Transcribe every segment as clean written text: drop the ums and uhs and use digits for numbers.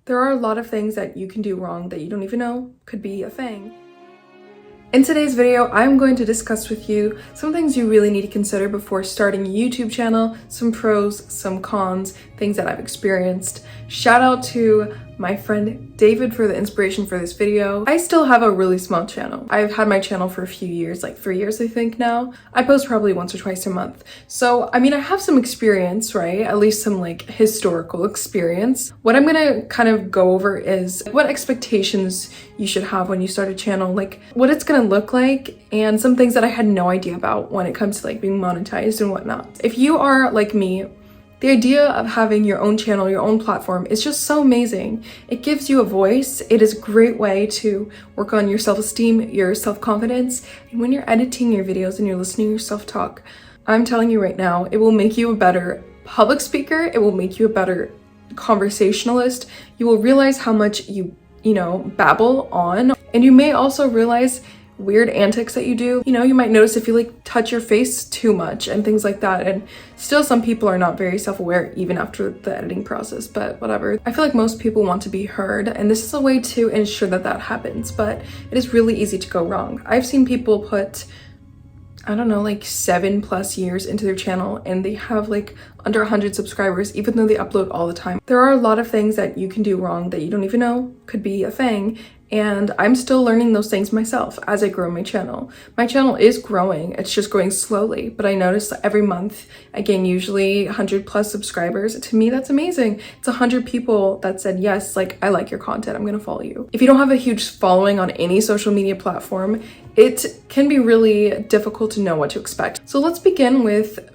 There are a lot of things that you can do wrong that you don't even know could be a thing. In today's video, I'm going to discuss with you some things you really need to consider before starting a YouTube channel, some pros, some cons, things that I've experienced. Shout out to my friend David for the inspiration for this video. I still have a really small channel. I've had my channel for a few years, like 3 years I think now. I post probably once or twice a month. So, I mean, I have some experience, right? At least some like historical experience. What I'm gonna kind of go over is what expectations you should have when you start a channel, like what it's gonna look like, and some things that I had no idea about when it comes to like being monetized and whatnot. If you are like me, the idea of having your own channel, your own platform is just so amazing. It gives you a voice. It is a great way to work on your self-esteem, your self-confidence. And when you're editing your videos and you're listening to yourself talk, I'm telling you right now, it will make you a better public speaker. It will make you a better conversationalist. You will realize how much you babble on. And you may also realize weird antics that you do. You might notice if you like touch your face too much and things like that. And still some people are not very self-aware even after the editing process, but whatever. I feel like most people want to be heard, and this is a way to ensure that that happens, but it is really easy to go wrong. I've seen people put, I don't know, like 7+ years into their channel and they have like under 100 subscribers, even though they upload all the time. There are a lot of things that you can do wrong that you don't even know could be a thing. And I'm still learning those things myself as I grow my channel. My channel is growing, it's just growing slowly, but I notice that every month I gain usually 100+ subscribers. To me, that's amazing. It's 100 people that said, yes, like, I like your content, I'm gonna follow you. If you don't have a huge following on any social media platform, it can be really difficult to know what to expect. So let's begin with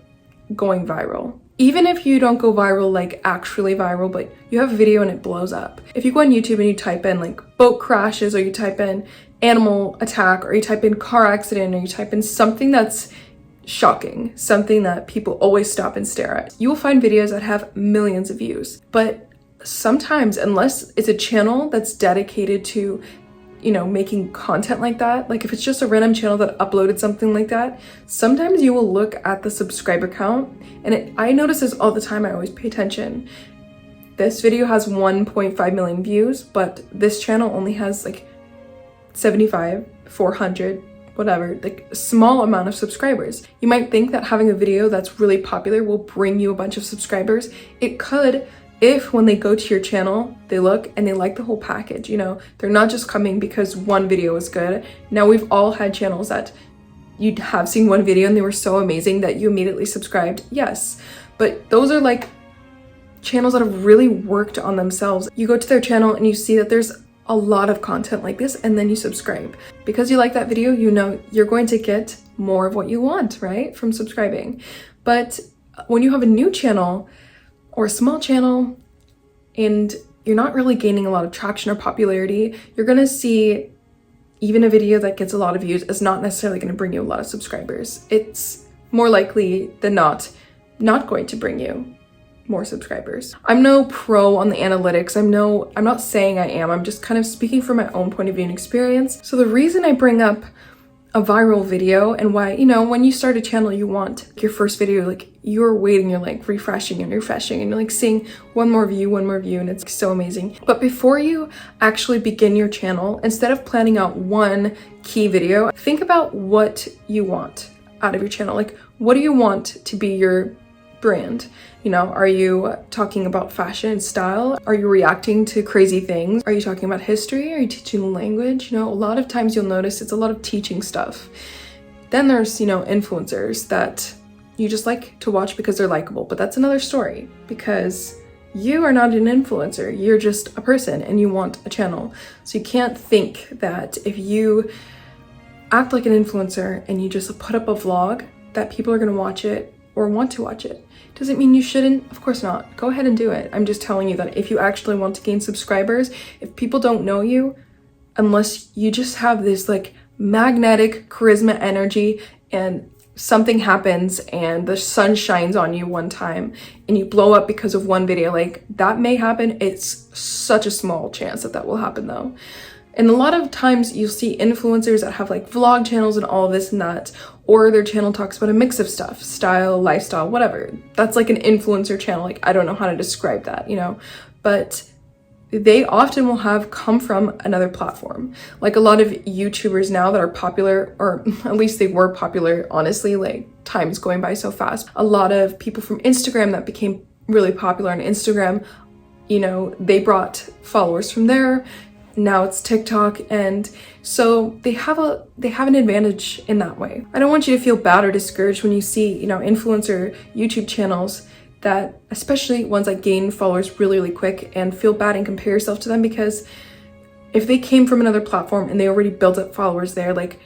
going viral. Even if you don't go viral, like actually viral, but you have a video and it blows up. If you go on YouTube and you type in like boat crashes, or you type in animal attack, or you type in car accident, or you type in something that's shocking, something that people always stop and stare at, you will find videos that have millions of views. But sometimes, unless it's a channel that's dedicated to making content like that, like if it's just a random channel that uploaded something like that, sometimes you will look at the subscriber count, and I notice this all the time. I always pay attention. This video has 1.5 million views, but this channel only has like 75, 400, whatever, like a small amount of subscribers. You might think that having a video that's really popular will bring you a bunch of subscribers. It could, if when they go to your channel, they look and they like the whole package, they're not just coming because one video is good. Now, we've all had channels that you have seen one video and they were so amazing that you immediately subscribed, yes. But those are like channels that have really worked on themselves. You go to their channel and you see that there's a lot of content like this, and then you subscribe. Because you like that video, you're going to get more of what you want, right, from subscribing. But when you have a new channel, or a small channel, and you're not really gaining a lot of traction or popularity, you're gonna see even a video that gets a lot of views is not necessarily gonna bring you a lot of subscribers. It's more likely than not going to bring you more subscribers. I'm no pro on the analytics. I'm not saying I am. I'm just kind of speaking from my own point of view and experience. So the reason I bring up a viral video, and why, when you start a channel, you want your first video, like you're waiting, you're like refreshing and you're like seeing one more view, and it's so amazing. But before you actually begin your channel, instead of planning out one key video, think about what you want out of your channel. Like, what do you want to be your brand? Are you talking about fashion and style? Are you reacting to crazy things? Are you talking about history? Are you teaching a language? A lot of times you'll notice it's a lot of teaching stuff. Then there's, influencers that you just like to watch because they're likable, but that's another story, because you are not an influencer. You're just a person and you want a channel. So you can't think that if you act like an influencer and you just put up a vlog that people are gonna watch it or want to watch it. Doesn't mean you shouldn't. Of course not. Go ahead and do it. I'm just telling you that if you actually want to gain subscribers, if people don't know you, unless you just have this like magnetic charisma energy and something happens and the sun shines on you one time and you blow up because of one video, like that may happen. It's such a small chance that that will happen though. And a lot of times you'll see influencers that have like vlog channels and all of this and that, or their channel talks about a mix of stuff, style, lifestyle, whatever. That's like an influencer channel. Like, I don't know how to describe that, but they often will have come from another platform. Like a lot of YouTubers now that are popular, or at least they were popular, honestly, like time's going by so fast. A lot of people from Instagram that became really popular on Instagram, you know, they brought followers from there. Now it's TikTok, and so they have an advantage in that way. I don't want you to feel bad or discouraged when you see, you know, influencer YouTube channels that, especially ones that gain followers really, really quick, and feel bad and compare yourself to them, because if they came from another platform and they already built up followers there, like,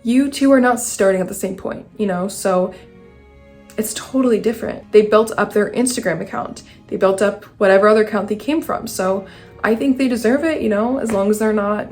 you two are not starting at the same point, you know? So it's totally different. They built up their Instagram account. They built up whatever other account they came from. So I think they deserve it, you know, as long as they're not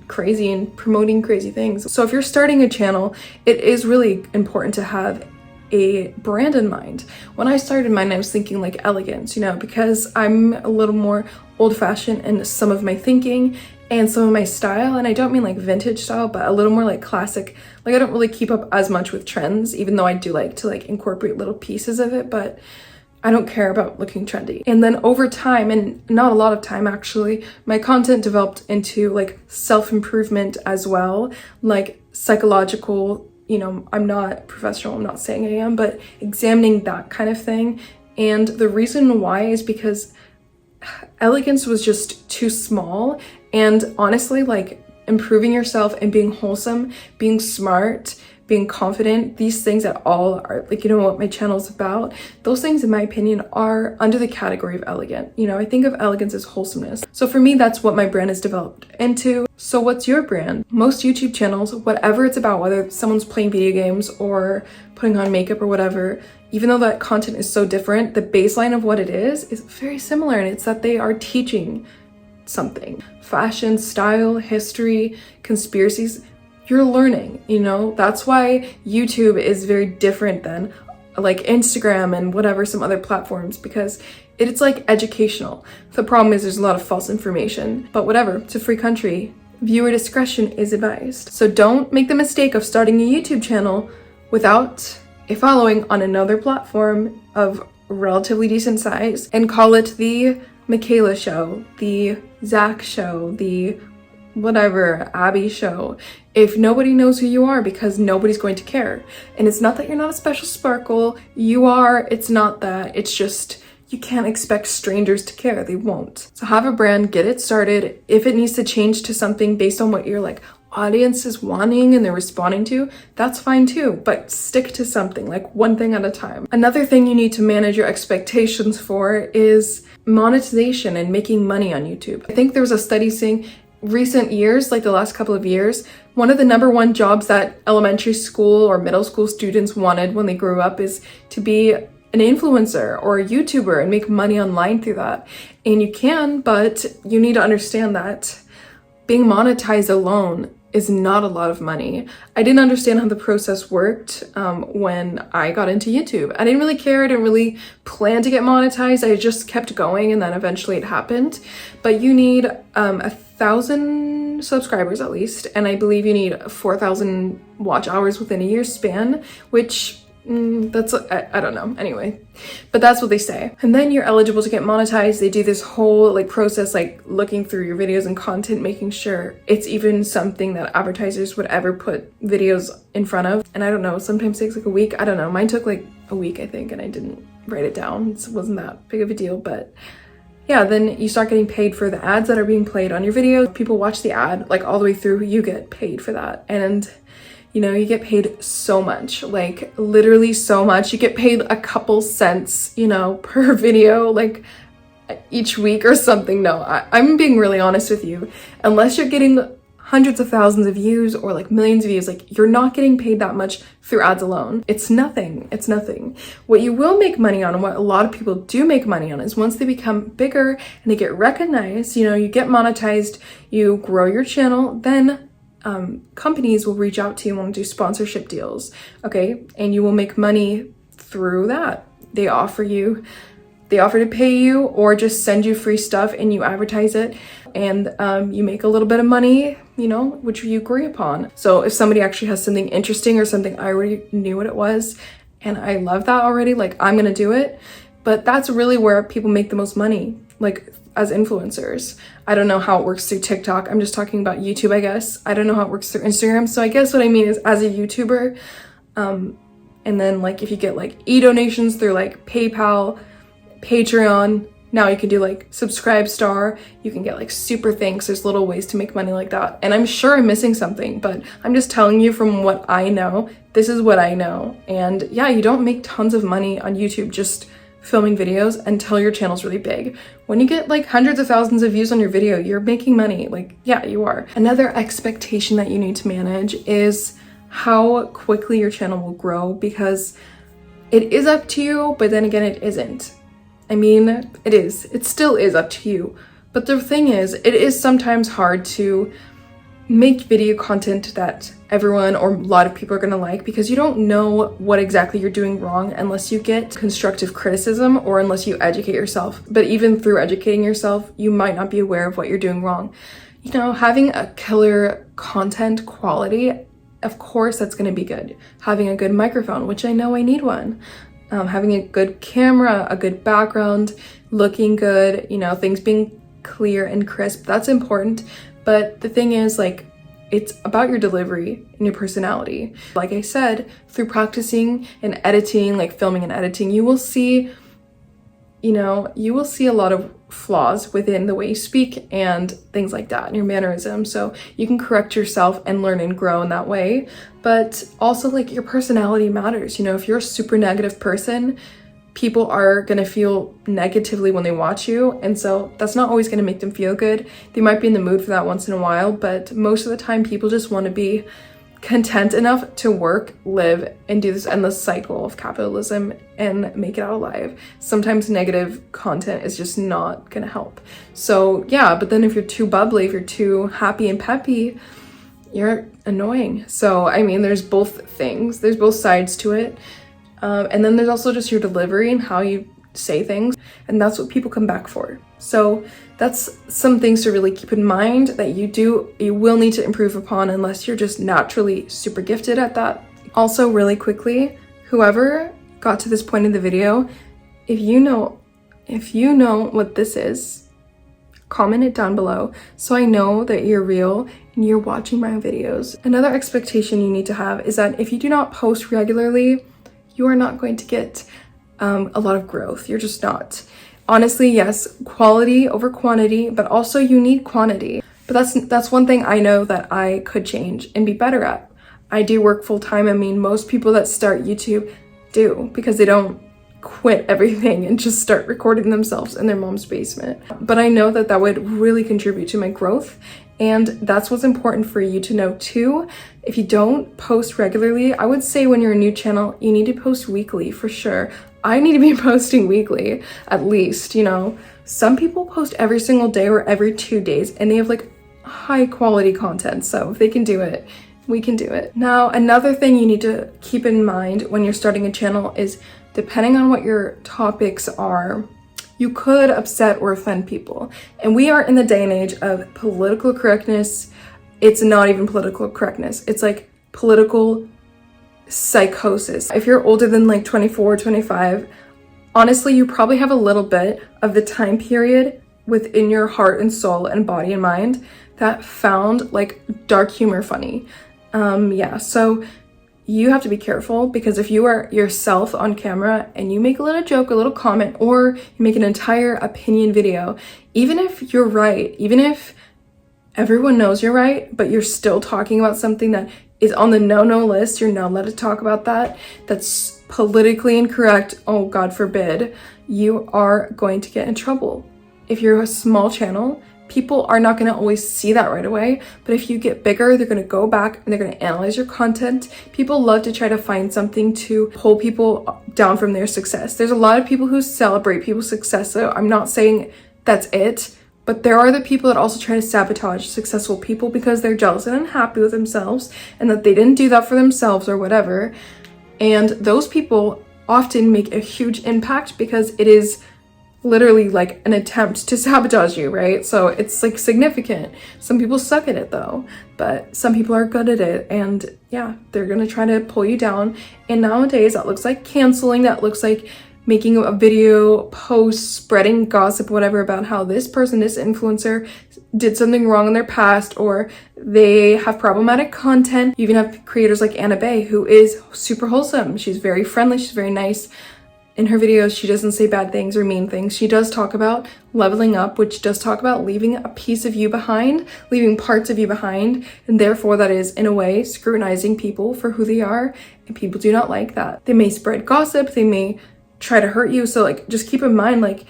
crazy and promoting crazy things. So if you're starting a channel, it is really important to have a brand in mind. When I started mine, I was thinking like elegance, you know, because I'm a little more old-fashioned in some of my thinking and some of my style, and I don't mean like vintage style, but a little more like classic. Like, I don't really keep up as much with trends, even though I do like to like incorporate little pieces of it, but I don't care about looking trendy. And then over time, and not a lot of time actually, my content developed into like self-improvement as well, like psychological, you know, I'm not professional, I'm not saying I am, but examining that kind of thing. And the reason why is because elegance was just too small. And honestly, like, improving yourself and being wholesome, being smart, being confident, these things that all are like, you know, what my channel is about, those things in my opinion are under the category of elegant. You know, I think of elegance as wholesomeness. So for me, that's what my brand has developed into. So what's your brand? Most YouTube channels, whatever it's about, whether someone's playing video games or putting on makeup or whatever, even though that content is so different, the baseline of what it is very similar, and it's that they are teaching something. Fashion, style, history, conspiracies. You're learning, you know? That's why YouTube is very different than like Instagram and whatever, some other platforms, because it's like educational. The problem is there's a lot of false information, but whatever, it's a free country. Viewer discretion is advised. So don't make the mistake of starting a YouTube channel without a following on another platform of relatively decent size and call it the Michaela show, the Zach show, the whatever, Abby show, if nobody knows who you are, because nobody's going to care. And it's not that you're not a special sparkle, you are, it's not that, it's just, you can't expect strangers to care, they won't. So have a brand, get it started. If it needs to change to something based on what your like audience is wanting and they're responding to, that's fine too, but stick to something, like one thing at a time. Another thing you need to manage your expectations for is monetization and making money on YouTube. I think there was a study saying recent years, like the last couple of years, one of the number one jobs that elementary school or middle school students wanted when they grew up is to be an influencer or a YouTuber and make money online through that. And you can, but you need to understand that being monetized alone is not a lot of money. I didn't understand how the process worked when I got into YouTube. I didn't really care. I didn't really plan to get monetized. I just kept going, and then eventually it happened. But you need 1,000 subscribers at least, and I believe you need 4,000 watch hours within a year's span, which that's, I don't know, anyway, but that's what they say. And then you're eligible to get monetized. They do this whole like process, like looking through your videos and content, making sure it's even something that advertisers would ever put videos in front of. And I don't know, sometimes it takes like a week. I don't know, mine took like a week, I think, and I didn't write it down. It wasn't that big of a deal, but yeah, then you start getting paid for the ads that are being played on your video. People watch the ad like all the way through, you get paid for that. And you know, you get paid so much, like literally so much. You get paid a couple cents, you know, per video, like each week or something. No, I'm being really honest with you. Unless you're getting hundreds of thousands of views or like millions of views, like you're not getting paid that much through ads alone. It's nothing. It's nothing. What you will make money on, and what a lot of people do make money on, is once they become bigger and they get recognized, you know, you get monetized, you grow your channel, then companies will reach out to you and want to do sponsorship deals, okay? And you will make money through that. They offer to pay you or just send you free stuff and you advertise it, and you make a little bit of money, you know, which you agree upon. So if somebody actually has something interesting or something, I already knew what it was and I love that already, like I'm gonna do it. But that's really where people make the most money. Like as influencers. I don't know how it works through TikTok. I'm just talking about YouTube, I guess. I don't know how it works through Instagram. So I guess what I mean is as a YouTuber, and then like if you get like e-donations through like PayPal, Patreon, now you can do like Subscribe Star, you can get like super thanks. There's little ways to make money like that. And I'm sure I'm missing something, but I'm just telling you from what I know. This is what I know. And yeah, you don't make tons of money on YouTube just filming videos until your channel's really big. When you get like hundreds of thousands of views on your video, you're making money. Like, yeah, you are. Another expectation that you need to manage is how quickly your channel will grow, because it is up to you, but then again, it isn't. I mean, it still is up to you. But the thing is, it is sometimes hard to make video content that everyone or a lot of people are gonna like, because you don't know what exactly you're doing wrong unless you get constructive criticism or unless you educate yourself. But even through educating yourself, you might not be aware of what you're doing wrong. You know, having a killer content quality, of course that's gonna be good. Having a good microphone, which I know I need one. Having a good camera, a good background, looking good, you know, things being clear and crisp, that's important. But the thing is, like, it's about your delivery and your personality. Like I said, through practicing and editing, like filming and editing, you will see a lot of flaws within the way you speak and things like that, and your mannerisms. So you can correct yourself and learn and grow in that way. But also, like, your personality matters. You know, if you're a super negative person, people are gonna feel negatively when they watch you, and so that's not always gonna make them feel good. They might be in the mood for that once in a while, but most of the time people just want to be content enough to work, live, and do this endless cycle of capitalism and make it out alive. Sometimes negative content is just not gonna help. So yeah, but then if you're too bubbly, if you're too happy and peppy, you're annoying. So I mean, there's both things, there's both sides to it. And then there's also just your delivery and how you say things, and that's what people come back for. So that's some things to really keep in mind that you will need to improve upon unless you're just naturally super gifted at that. Also, really quickly, whoever got to this point in the video, if you know what this is, comment it down below so I know that you're real and you're watching my videos. Another expectation you need to have is that if you do not post regularly, you are not going to get a lot of growth. You're just not. Honestly, yes, quality over quantity, but also you need quantity. But that's one thing I know that I could change and be better at. I do work full time. I mean, most people that start YouTube do, because they don't quit everything and just start recording themselves in their mom's basement. But I know that would really contribute to my growth. And that's what's important for you to know too. If you don't post regularly, I would say when you're a new channel, you need to post weekly for sure. I need to be posting weekly, at least, you know. Some people post every single day or every 2 days, and they have like high quality content. So if they can do it, we can do it. Now, another thing you need to keep in mind when you're starting a channel is, depending on what your topics are, you could upset or offend people. And we are in the day and age of political correctness. It's not even political correctness. It's like political psychosis. If you're older than like 24, 25, honestly, you probably have a little bit of the time period within your heart and soul and body and mind that found like dark humor funny. Yeah, so you have to be careful, because if you are yourself on camera and you make a little joke, a little comment, or you make an entire opinion video, even if you're right, even if everyone knows you're right, but you're still talking about something that is on the no-no list, you're not allowed to talk about that, that's politically incorrect, oh God forbid, you are going to get in trouble. If you're a small channel, people are not going to always see that right away, but if you get bigger, they're going to go back and they're going to analyze your content. People love to try to find something to pull people down from their success. There's a lot of people who celebrate people's success, so I'm not saying that's it, but there are the people that also try to sabotage successful people because they're jealous and unhappy with themselves and that they didn't do that for themselves or whatever. And those people often make a huge impact because it is literally like an attempt to sabotage you, right? So it's like significant. Some people suck at it though, but some people are good at it, and yeah, they're gonna try to pull you down. And nowadays that looks like canceling, that looks like making a video, post, spreading gossip, whatever, about how this person, this influencer did something wrong in their past, or they have problematic content. You even have creators like Anna Bay, who is super wholesome. She's very friendly, she's very nice. In her videos, she doesn't say bad things or mean things. She does talk about leveling up, which does talk about leaving a piece of you behind, leaving parts of you behind, and therefore that is, in a way, scrutinizing people for who they are, and people do not like that. They may spread gossip, they may try to hurt you, so like, just keep in mind, like,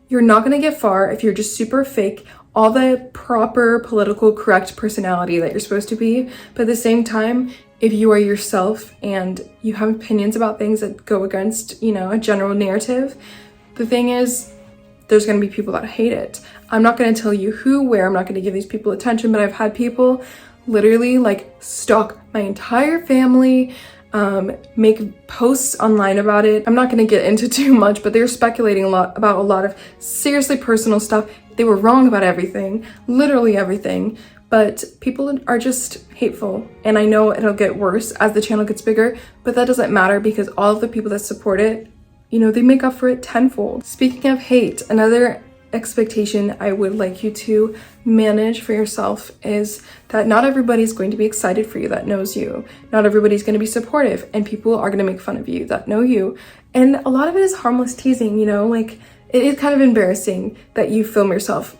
you're not gonna get far if you're just super fake, all the proper political correct personality that you're supposed to be, but at the same time, if you are yourself and you have opinions about things that go against, you know, a general narrative, the thing is, there's gonna be people that hate it. I'm not gonna tell you who, where, I'm not gonna give these people attention, but I've had people literally like stalk my entire family, make posts online about it. I'm not gonna get into too much, but they're speculating a lot about a lot of seriously personal stuff. They were wrong about everything, literally everything. But people are just hateful, and I know it'll get worse as the channel gets bigger, but that doesn't matter because all of the people that support it, you know, they make up for it tenfold. Speaking of hate, another expectation I would like you to manage for yourself is that not everybody's going to be excited for you that knows you. Not everybody's going to be supportive, and people are going to make fun of you that know you. And a lot of it is harmless teasing, you know, like it is kind of embarrassing that you film yourself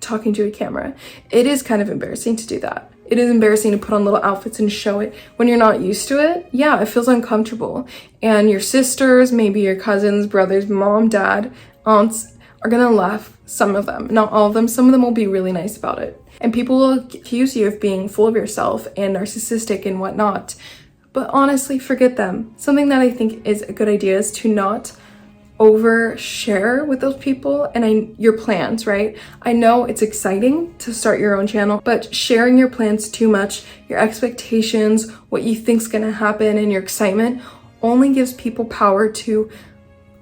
talking to a camera. It is kind of embarrassing to do that. It is embarrassing to put on little outfits and show it when you're not used to it. Yeah, it feels uncomfortable. And your sisters, maybe your cousins, brothers, mom, dad, aunts are gonna laugh, some of them. Not all of them. Some of them will be really nice about it. And people will accuse you of being full of yourself and narcissistic and whatnot. But honestly, forget them. Something that I think is a good idea is to not overshare with those people and your plans, right? I know it's exciting to start your own channel, but sharing your plans too much, your expectations, what you think's gonna happen, and your excitement only gives people power to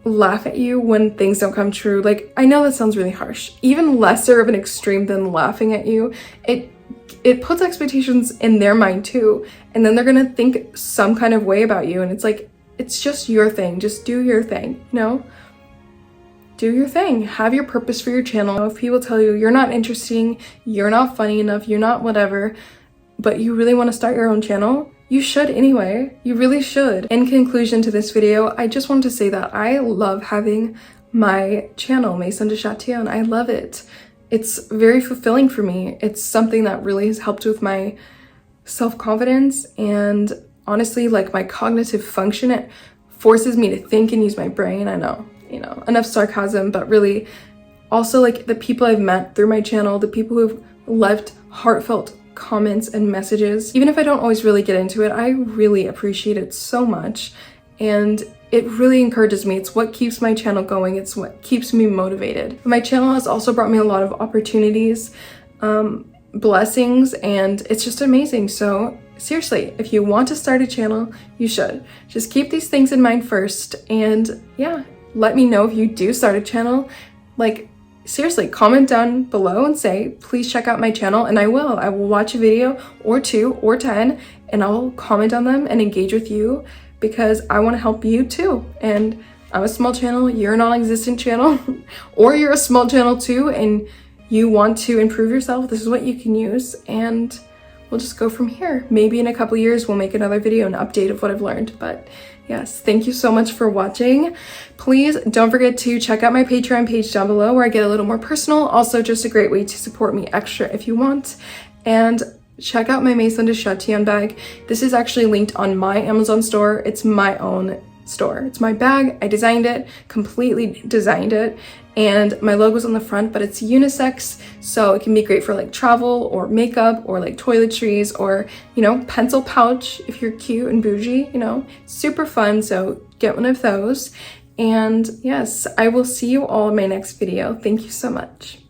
laugh at you when things don't come true. Like, I know that sounds really harsh. Even lesser of an extreme than laughing at you, it puts expectations in their mind too, and then they're gonna think some kind of way about you, and it's like, it's just your thing. Just do your thing, you know? Do your thing. Have your purpose for your channel. If people tell you you're not interesting, you're not funny enough, you're not whatever, but you really want to start your own channel, you should anyway. You really should. In conclusion to this video, I just want to say that I love having my channel, Maison de Châtillon. I love it. It's very fulfilling for me. It's something that really has helped with my self-confidence and honestly, like my cognitive function. It forces me to think and use my brain. I know, you know, enough sarcasm, but really also like the people I've met through my channel, the people who've left heartfelt comments and messages. Even if I don't always really get into it, I really appreciate it so much. And it really encourages me. It's what keeps my channel going. It's what keeps me motivated. My channel has also brought me a lot of opportunities, blessings, and it's just amazing. So seriously, if you want to start a channel, you should. Just keep these things in mind first, and yeah, let me know if you do start a channel. Like, seriously, comment down below and say, please check out my channel, and I will. I will watch a video or 2 or 10, and I'll comment on them and engage with you because I want to help you too. And I'm a small channel, you're a non-existent channel, or you're a small channel too, and you want to improve yourself. This is what you can use, and we'll just go from here. Maybe in a couple years, we'll make another video, an update of what I've learned. But yes, thank you so much for watching. Please don't forget to check out my Patreon page down below where I get a little more personal. Also, just a great way to support me extra if you want. And check out my Maison de Châtillon bag. This is actually linked on my Amazon store. It's my own store. It's my bag. I designed it, completely designed it. And my logo's on the front, but it's unisex, so it can be great for like travel or makeup or like toiletries or, you know, pencil pouch if you're cute and bougie, you know, super fun. So get one of those. And yes, I will see you all in my next video. Thank you so much.